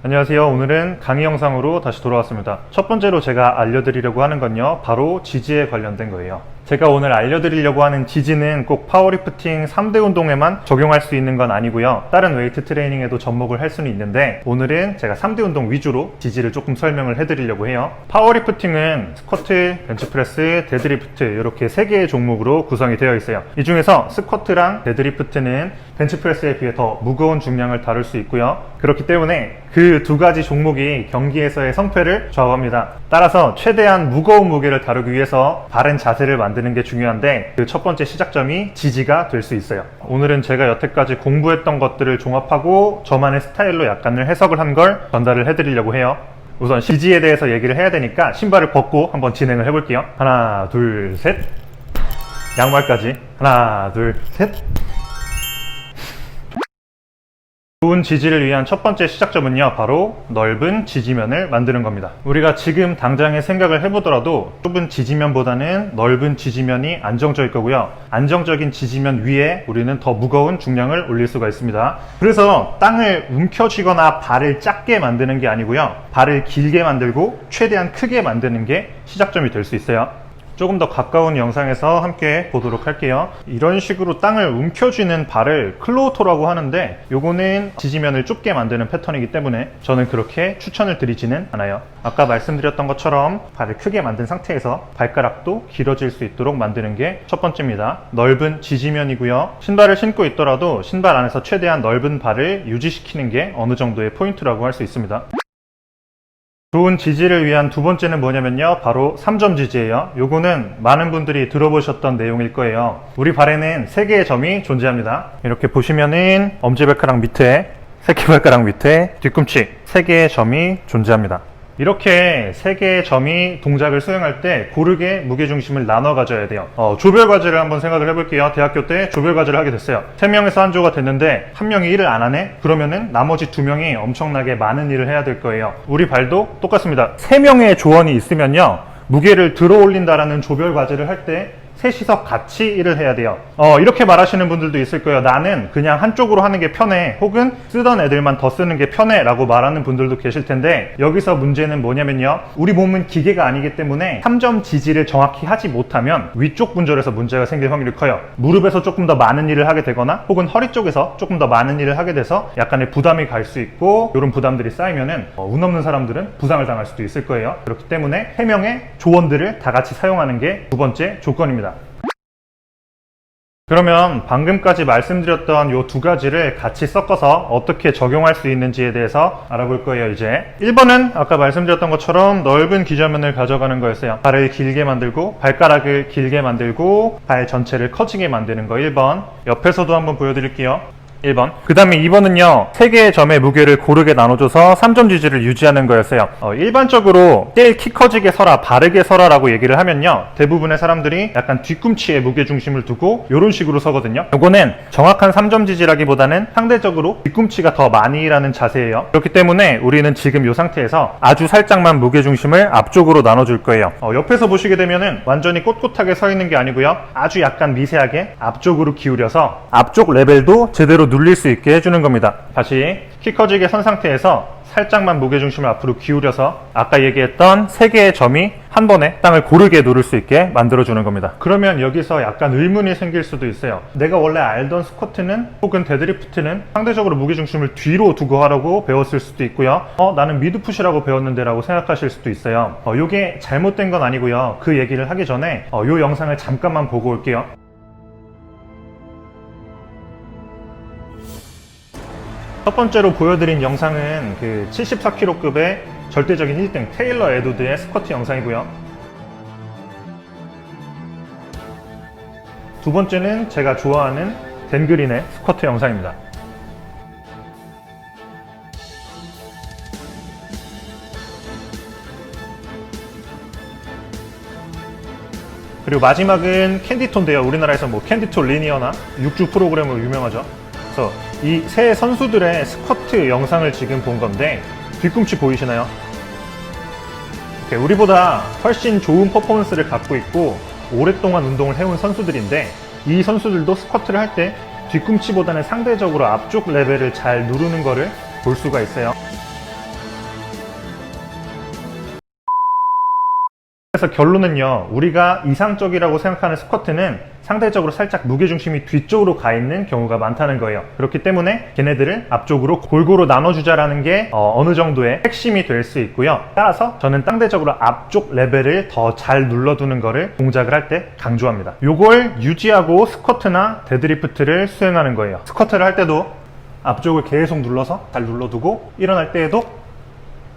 안녕하세요. 오늘은 강의 영상으로 다시 돌아왔습니다. 첫 번째로 제가 알려드리려고 하는 건요, 바로 지지에 관련된 거예요. 제가 오늘 알려드리려고 하는 지지는 꼭 파워리프팅 3대 운동에만 적용할 수 있는 건 아니고요, 다른 웨이트 트레이닝에도 접목을 할 수는 있는데, 오늘은 제가 3대 운동 위주로 지지를 조금 설명을 해드리려고 해요. 파워리프팅은 스쿼트, 벤치프레스, 데드리프트 이렇게 3개의 종목으로 구성이 되어 있어요. 이 중에서 스쿼트랑 데드리프트는 벤치프레스에 비해 더 무거운 중량을 다룰 수 있고요. 그렇기 때문에 그 두 가지 종목이 경기에서의 성패를 좌우합니다. 따라서 최대한 무거운 무게를 다루기 위해서 바른 자세를 만드는 게 중요한데, 그 첫 번째 시작점이 지지가 될 수 있어요. 오늘은 제가 여태까지 공부했던 것들을 종합하고 저만의 스타일로 약간을 해석을 한 걸 전달을 해드리려고 해요. 우선 지지에 대해서 얘기를 해야 되니까 신발을 벗고 한번 진행을 해볼게요. 하나, 둘, 셋. 양말까지. 하나, 둘, 셋. 좋은 지지를 위한 첫 번째 시작점은요, 바로 넓은 지지면을 만드는 겁니다. 우리가 지금 당장의 생각을 해보더라도 좁은 지지면보다는 넓은 지지면이 안정적일 거고요, 안정적인 지지면 위에 우리는 더 무거운 중량을 올릴 수가 있습니다. 그래서 땅을 움켜쥐거나 발을 작게 만드는 게 아니고요, 발을 길게 만들고 최대한 크게 만드는 게 시작점이 될 수 있어요. 조금 더 가까운 영상에서 함께 보도록 할게요. 이런 식으로 땅을 움켜쥐는 발을 클로우토라고 하는데, 요거는 지지면을 좁게 만드는 패턴이기 때문에 저는 그렇게 추천을 드리지는 않아요. 아까 말씀드렸던 것처럼 발을 크게 만든 상태에서 발가락도 길어질 수 있도록 만드는 게 첫 번째입니다. 넓은 지지면이고요, 신발을 신고 있더라도 신발 안에서 최대한 넓은 발을 유지시키는 게 어느 정도의 포인트라고 할 수 있습니다. 좋은 지지를 위한 두 번째는 뭐냐면요, 바로 3점 지지예요. 요거는 많은 분들이 들어보셨던 내용일 거예요. 우리 발에는 3개의 점이 존재합니다. 이렇게 보시면은 엄지발가락 밑에, 새끼발가락 밑에, 뒤꿈치 3개의 점이 존재합니다. 이렇게 3개의 점이 동작을 수행할 때 고르게 무게중심을 나눠 가져야 돼요. 조별과제를 한번 생각을 해볼게요. 대학교 때 조별과제를 하게 됐어요. 3명에서 한 조가 됐는데 한 명이 일을 안 하네? 그러면은 나머지 2명이 엄청나게 많은 일을 해야 될 거예요. 우리 발도 똑같습니다. 3명의 조원이 있으면요, 무게를 들어 올린다라는 조별과제를 할 때 셋이서 같이 일을 해야 돼요. 이렇게 말하시는 분들도 있을 거예요. 나는 그냥 한쪽으로 하는 게 편해, 혹은 쓰던 애들만 더 쓰는 게 편해 라고 말하는 분들도 계실 텐데, 여기서 문제는 뭐냐면요, 우리 몸은 기계가 아니기 때문에 3점 지지를 정확히 하지 못하면 위쪽 분절에서 문제가 생길 확률이 커요. 무릎에서 조금 더 많은 일을 하게 되거나 혹은 허리 쪽에서 조금 더 많은 일을 하게 돼서 약간의 부담이 갈 수 있고, 이런 부담들이 쌓이면은 운 없는 사람들은 부상을 당할 수도 있을 거예요. 그렇기 때문에 3명의 조원들을 다 같이 사용하는 게 두 번째 조건입니다. 그러면 방금까지 말씀드렸던 이 두 가지를 같이 섞어서 어떻게 적용할 수 있는지에 대해서 알아볼 거예요. 이제 1번은 아까 말씀드렸던 것처럼 넓은 기저면을 가져가는 거였어요. 발을 길게 만들고 발가락을 길게 만들고 발 전체를 커지게 만드는 거 1번. 옆에서도 한번 보여드릴게요. 1번. 그 다음에 2번은요, 3개의 점의 무게를 고르게 나눠줘서 3점 지지를 유지하는 거였어요. 일반적으로 제일 키 커지게 서라, 바르게 서라 라고 얘기를 하면요, 대부분의 사람들이 약간 뒤꿈치에 무게중심을 두고 이런 식으로 서거든요. 이거는 정확한 3점 지지라기보다는 상대적으로 뒤꿈치가 더 많이 일하는 자세예요. 그렇기 때문에 우리는 지금 이 상태에서 아주 살짝만 무게중심을 앞쪽으로 나눠줄 거예요. 옆에서 보시게 되면은 완전히 꼿꼿하게 서 있는 게 아니고요, 아주 약간 미세하게 앞쪽으로 기울여서 앞쪽 레벨도 제대로 눌릴 수 있게 해주는 겁니다. 다시 키 커지게 선 상태에서 살짝만 무게중심을 앞으로 기울여서 아까 얘기했던 3개의 점이 한 번에 땅을 고르게 누를 수 있게 만들어주는 겁니다. 그러면 여기서 약간 의문이 생길 수도 있어요. 내가 원래 알던 스쿼트는 혹은 데드리프트는 상대적으로 무게중심을 뒤로 두고 하라고 배웠을 수도 있고요, 나는 미드푸시라고 배웠는데 라고 생각하실 수도 있어요. 이게 잘못된 건 아니고요, 그 얘기를 하기 전에 이 영상을 잠깐만 보고 올게요. 첫 번째로 보여드린 영상은 그 74kg급의 절대적인 1등 테일러 에드우드의 스쿼트 영상이고요. 두 번째는 제가 좋아하는 댄 그린의 스쿼트 영상입니다. 그리고 마지막은 캔디톤인데요. 우리나라에서 뭐 캔디톤 리니어나 육주 프로그램으로 유명하죠. 그래서 이 세 선수들의 스쿼트 영상을 지금 본 건데, 뒤꿈치 보이시나요? 우리보다 훨씬 좋은 퍼포먼스를 갖고 있고 오랫동안 운동을 해온 선수들인데, 이 선수들도 스쿼트를 할 때 뒤꿈치보다는 상대적으로 앞쪽 레벨을 잘 누르는 거를 볼 수가 있어요. 그래서 결론은요, 우리가 이상적이라고 생각하는 스쿼트는 상대적으로 살짝 무게중심이 뒤쪽으로 가 있는 경우가 많다는 거예요. 그렇기 때문에 걔네들을 앞쪽으로 골고루 나눠주자라는 게 어느 정도의 핵심이 될 수 있고요. 따라서 저는 상대적으로 앞쪽 레벨을 더 잘 눌러두는 거를 동작을 할 때 강조합니다. 요걸 유지하고 스쿼트나 데드리프트를 수행하는 거예요. 스쿼트를 할 때도 앞쪽을 계속 눌러서 잘 눌러두고, 일어날 때에도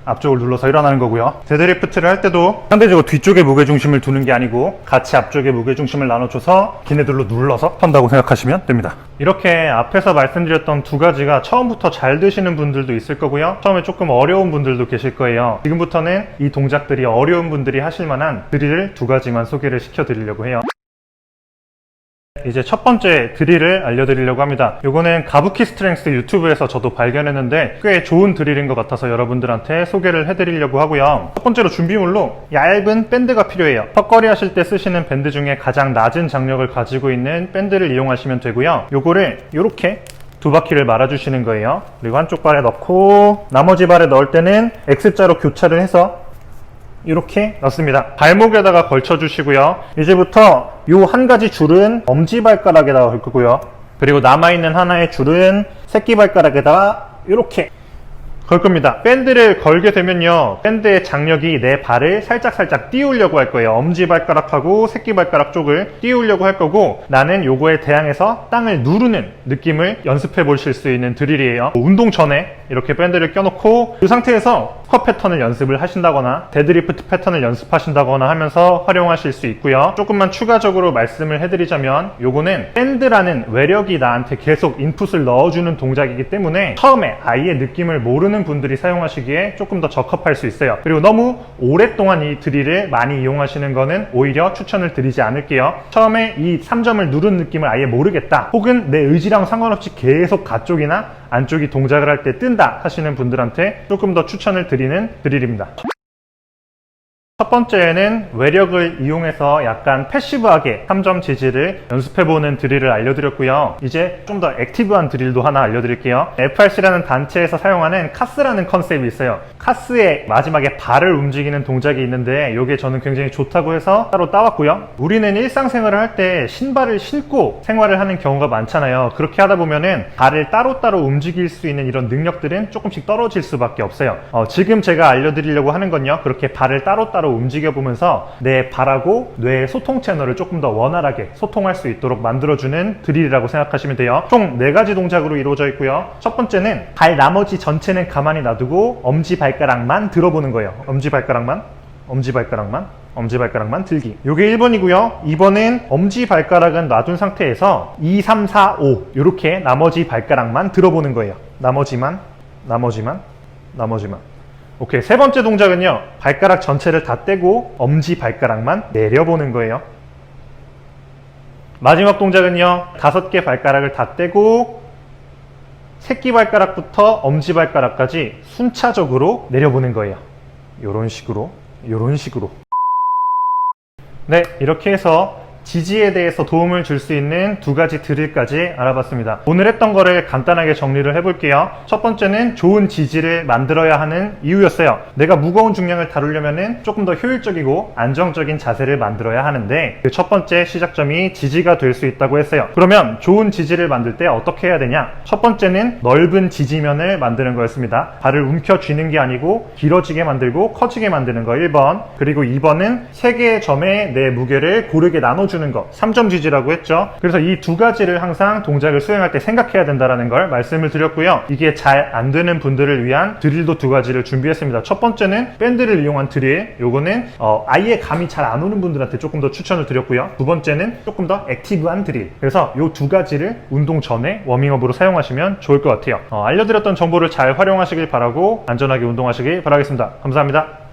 앞쪽을 눌러서 일어나는 거고요. 데드리프트를 할 때도 상대적으로 뒤쪽에 무게중심을 두는 게 아니고 같이 앞쪽에 무게중심을 나눠줘서 기내들로 눌러서 한다고 생각하시면 됩니다. 이렇게 앞에서 말씀드렸던 두 가지가 처음부터 잘 되시는 분들도 있을 거고요. 처음에 조금 어려운 분들도 계실 거예요. 지금부터는 이 동작들이 어려운 분들이 하실 만한 드릴을 두 가지만 소개를 시켜드리려고 해요. 이제 첫 번째 드릴을 알려드리려고 합니다. 요거는 가부키 스트렝스 유튜브에서 저도 발견했는데 꽤 좋은 드릴인 것 같아서 여러분들한테 소개를 해드리려고 하고요. 첫 번째로 준비물로 얇은 밴드가 필요해요. 턱걸이 하실 때 쓰시는 밴드 중에 가장 낮은 장력을 가지고 있는 밴드를 이용하시면 되고요. 요거를 이렇게 두 바퀴를 말아주시는 거예요. 그리고 한쪽 발에 넣고 나머지 발에 넣을 때는 X자로 교차를 해서 이렇게 넣습니다. 발목에다가 걸쳐 주시고요. 이제부터 요 한 가지 줄은 엄지발가락에다가 걸 거고요. 그리고 남아있는 하나의 줄은 새끼발가락에다가 이렇게 걸 겁니다. 밴드를 걸게 되면요, 밴드의 장력이 내 발을 살짝 띄우려고 할 거예요. 엄지발가락하고 새끼발가락 쪽을 띄우려고 할 거고, 나는 요거에 대항해서 땅을 누르는 느낌을 연습해 보실 수 있는 드릴이에요. 운동 전에 이렇게 밴드를 껴놓고 이 상태에서 컷 패턴을 연습을 하신다거나 데드리프트 패턴을 연습하신다거나 하면서 활용하실 수 있고요. 조금만 추가적으로 말씀을 해드리자면, 요거는 밴드라는 외력이 나한테 계속 인풋을 넣어주는 동작이기 때문에 처음에 아예 느낌을 모르는 분들이 사용하시기에 조금 더 적합할 수 있어요. 그리고 너무 오랫동안 이 드릴을 많이 이용하시는 거는 오히려 추천을 드리지 않을게요. 처음에 이 3점을 누른 느낌을 아예 모르겠다, 혹은 내 의지랑 상관없이 계속 가쪽이나 안쪽이 동작을 할 때 뜬다 하시는 분들한테 조금 더 추천을 드리는 드릴입니다. 첫 번째는 외력을 이용해서 약간 패시브하게 3점 지지를 연습해보는 드릴을 알려드렸고요. 이제 좀 더 액티브한 드릴도 하나 알려드릴게요. FRC라는 단체에서 사용하는 카스라는 컨셉이 있어요. 카스의 마지막에 발을 움직이는 동작이 있는데 이게 저는 굉장히 좋다고 해서 따로 따왔고요. 우리는 일상생활을 할 때 신발을 신고 생활을 하는 경우가 많잖아요. 그렇게 하다 보면은 발을 따로따로 움직일 수 있는 이런 능력들은 조금씩 떨어질 수밖에 없어요. 지금 제가 알려드리려고 하는 건요, 그렇게 발을 따로따로 움직여보면서 내 발하고 뇌의 소통 채널을 조금 더 원활하게 소통할 수 있도록 만들어주는 드릴이라고 생각하시면 돼요. 총 4가지 동작으로 이루어져 있고요. 첫 번째는 발 나머지 전체는 가만히 놔두고 엄지발가락만 들어보는 거예요. 엄지발가락만 들기. 요게 1번이고요. 2번은 엄지발가락은 놔둔 상태에서 2, 3, 4, 5 이렇게 나머지 발가락만 들어보는 거예요. 나머지만. 오케이. 세 번째 동작은요, 발가락 전체를 다 떼고 엄지발가락만 내려보는 거예요. 마지막 동작은요, 5개 발가락을 다 떼고 새끼발가락부터 엄지발가락까지 순차적으로 내려보는 거예요. 요런 식으로. 네, 이렇게 해서 지지에 대해서 도움을 줄 수 있는 2가지 드릴까지 알아봤습니다. 오늘 했던 거를 간단하게 정리를 해볼게요. 첫 번째는 좋은 지지를 만들어야 하는 이유였어요. 내가 무거운 중량을 다루려면 조금 더 효율적이고 안정적인 자세를 만들어야 하는데, 그 첫 번째 시작점이 지지가 될 수 있다고 했어요. 그러면 좋은 지지를 만들 때 어떻게 해야 되냐? 첫 번째는 넓은 지지면을 만드는 거였습니다. 발을 움켜쥐는 게 아니고 길어지게 만들고 커지게 만드는 거 1번. 그리고 2번은 3개의 점에 내 무게를 고르게 나눠주는 거, 3점 지지라고 했죠. 그래서 이 2가지를 항상 동작을 수행할 때 생각해야 된다는 걸 말씀을 드렸고요. 이게 잘 안 되는 분들을 위한 드릴도 2가지를 준비했습니다. 첫 번째는 밴드를 이용한 드릴, 요거는 아예 감이 잘 안 오는 분들한테 조금 더 추천을 드렸고요. 두 번째는 조금 더 액티브한 드릴. 그래서 이 2가지를 운동 전에 워밍업으로 사용하시면 좋을 것 같아요. 알려드렸던 정보를 잘 활용하시길 바라고 안전하게 운동하시길 바라겠습니다. 감사합니다.